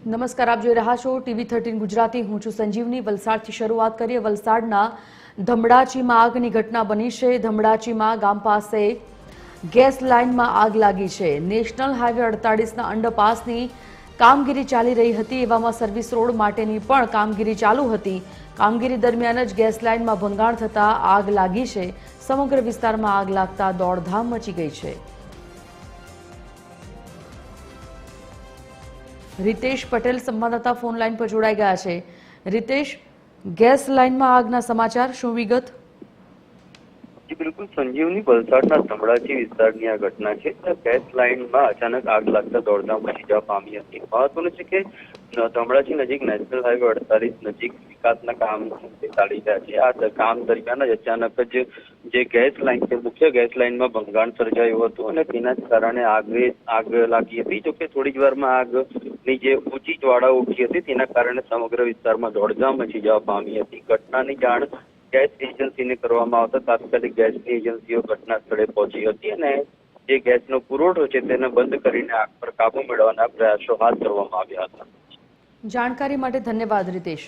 નમસ્કાર, આપ જોઈ રહ્યા છો TV13 ગુજરાતી। હું છું સંજીવની। વલસાડથી શરૂઆત કરીએ। વલસાડના ધમડાચીમાં આગની ઘટના બની છે। ધમડાચીમાં ગામ પાસે ગેસ લાઇનમાં આગ લાગી છે। નેશનલ હાઈવે 48ના અંડરપાસની કામગીરી ચાલી રહી હતી। એવામાં સર્વિસ રોડ માટેની પણ કામગીરી ચાલુ હતી। કામગીરી દરમિયાન જ ગેસ લાઇનમાં ભંગાણ થતા આગ લાગી છે। સમગ્ર વિસ્તારમાં આગ લાગતા દોડધામ મચી ગઈ છે। रितेश पटेल संवाददाता फोन लाइन पर जोड़ाई गया है। रितेश, गैस लाइन में आगना समाचार शू विगत? जी बिल्कुल संजीवनी, वलसाडना धमडाची विस्ताરની આ ઘટના છે। ગેસ લાઇનમાં અચાનક આગ લાગતા દોડધામ મચી જવા પામી હતી। મહત્વનું છે કે ધમડાચી નજીક નેશનલ હાઈવે 48 નજીક વિકાસના કામ ચાલી રહ્યા છે। આ કામ દરમિયાન જ અચાનક જ જે ગેસ લાઇન છે, મુખ્ય ગેસ લાઇનમાં ભંગાણ સર્જાયું હતું અને તેના જ કારણે આગ લાગી હતી। જોકે થોડી જ વારમાં આગની જે ઊંચી જ્વાળા ઉઠી હતી તેના કારણે સમગ્ર વિસ્તારમાં દોડધામ મચી જવા પામી હતી। ઘટનાની જાણ ગેસ એજન્સીને કરવામાં આવતા તાત્કાલિક ગેસની એજન્સીઓ ઘટના સ્થળે પહોંચી હતી અને જે ગેસનો પુરવઠો છે તેને બંધ કરીને આગ પર કાબુ મેળવવાના પ્રયાસો હાથ ધરવામાં આવ્યા હતા। જાણકારી માટે ધન્યવાદ, रितेश।